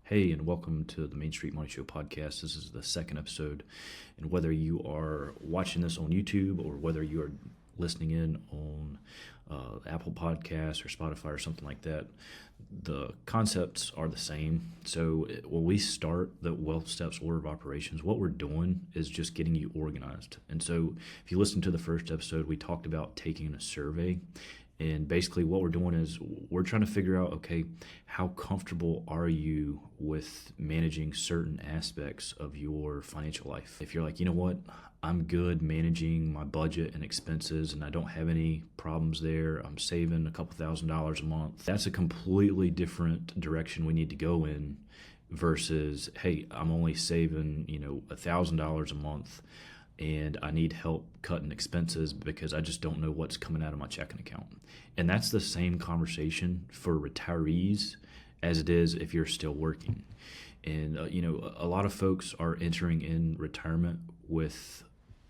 Hey, and welcome to the Main Street Money Show podcast. This is the second episode. And whether you are watching this on YouTube or whether you are listening in on Apple Podcasts or Spotify or something like that, the concepts are the same. So when we start the Wealth Steps Order of Operations, what we're doing is just getting you organized. And so if you listen to the first episode, we talked about taking a survey. And basically what we're doing is we're trying to figure out, okay, how comfortable are you with managing certain aspects of your financial life? If you're like, you know what, I'm good managing my budget and expenses and I don't have any problems there, I'm saving a couple $1,000s a month, that's a completely different direction we need to go in versus, hey, I'm only saving, $1,000 a month and I need help cutting expenses because I just don't know what's coming out of my checking account. And that's the same conversation for retirees as it is if you're still working. And, a lot of folks are entering in retirement with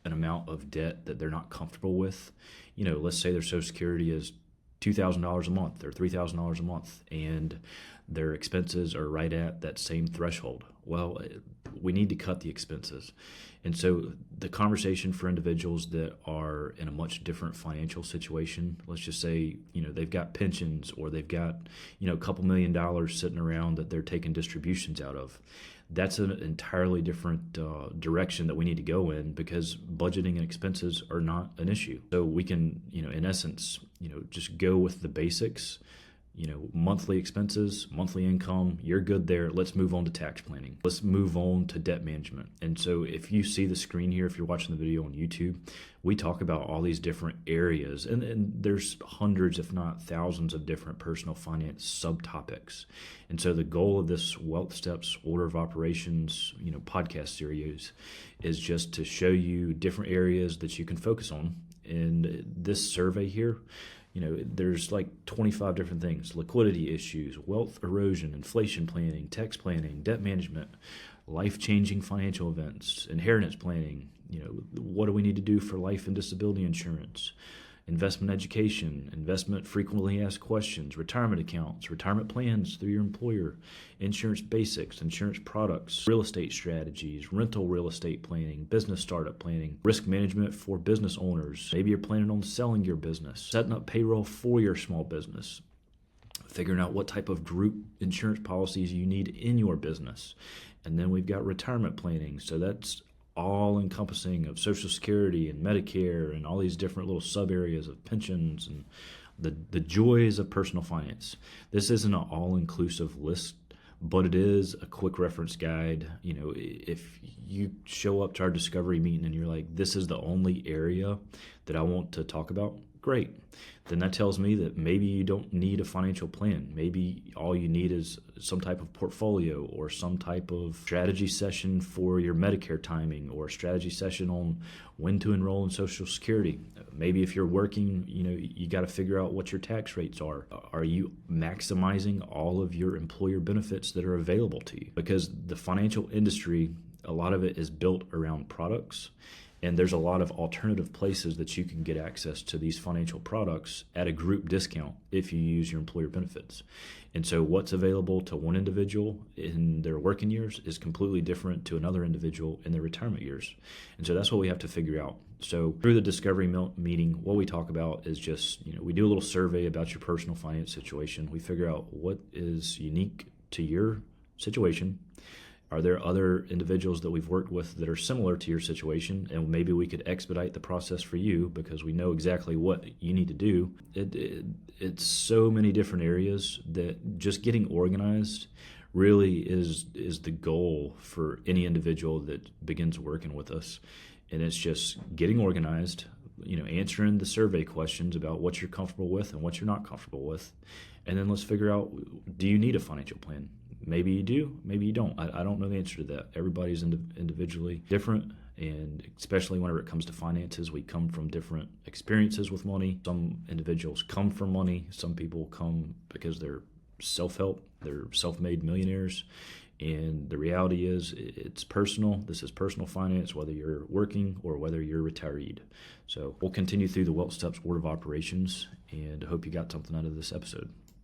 an amount of debt that they're not comfortable with. Let's say their Social Security is $2,000 a month or $3,000 a month, and their expenses are right at that same threshold. Well, we need to cut the expenses. And so the conversation for individuals that are in a much different financial situation, let's just say, they've got pensions or they've got, a couple $1,000,000 sitting around that they're taking distributions out of. That's an entirely different direction that we need to go in because budgeting and expenses are not an issue. So we can, in essence, just go with the basics. Monthly expenses, monthly income, you're good there. Let's move on to tax planning. Let's move on to debt management. And so if you see the screen here, if you're watching the video on YouTube, we talk about all these different areas. And there's hundreds, if not thousands, of different personal finance subtopics. And so the goal of this Wealth Steps Order of Operations, podcast series is just to show you different areas that you can focus on. And this survey here, there's like 25 different things: liquidity issues, wealth erosion, inflation planning, tax planning, debt management, life-changing financial events, inheritance planning, what do we need to do for life and disability insurance, investment education, investment frequently asked questions, retirement accounts, retirement plans through your employer, insurance basics, insurance products, real estate strategies, rental real estate planning, business startup planning, risk management for business owners. Maybe you're planning on selling your business, setting up payroll for your small business, figuring out what type of group insurance policies you need in your business. And then we've got retirement planning. So that's all encompassing of Social Security and Medicare and all these different little sub areas of pensions and the joys of personal finance. This isn't an all-inclusive list, but it is a quick reference guide. If you show up to our discovery meeting and you're like, this is the only area that I want to talk about, great. Then that tells me that maybe you don't need a financial plan. Maybe all you need is some type of portfolio or some type of strategy session for your Medicare timing or a strategy session on when to enroll in Social Security. Maybe if you're working, you got to figure out what your tax rates are. Are you maximizing all of your employer benefits that are available to you? Because the financial industry, a lot of it is built around products. And there's a lot of alternative places that you can get access to these financial products at a group discount if you use your employer benefits. And so what's available to one individual in their working years is completely different to another individual in their retirement years. And so that's what we have to figure out. So through the discovery meeting, what we talk about is just, we do a little survey about your personal finance situation. We figure out what is unique to your situation. Are there other individuals that we've worked with that are similar to your situation? And maybe we could expedite the process for you because we know exactly what you need to do. It's so many different areas that just getting organized really is the goal for any individual that begins working with us. And it's just getting organized, answering the survey questions about what you're comfortable with and what you're not comfortable with. And then let's figure out, do you need a financial plan? Maybe you do, maybe you don't. I don't know the answer to that. Everybody's individually different, and especially whenever it comes to finances, we come from different experiences with money. Some individuals come from money. Some people come because they're self-help, they're self-made millionaires. And the reality is it's personal. This is personal finance, whether you're working or whether you're retired. So we'll continue through the Wealth Steps Order of Operations, and I hope you got something out of this episode.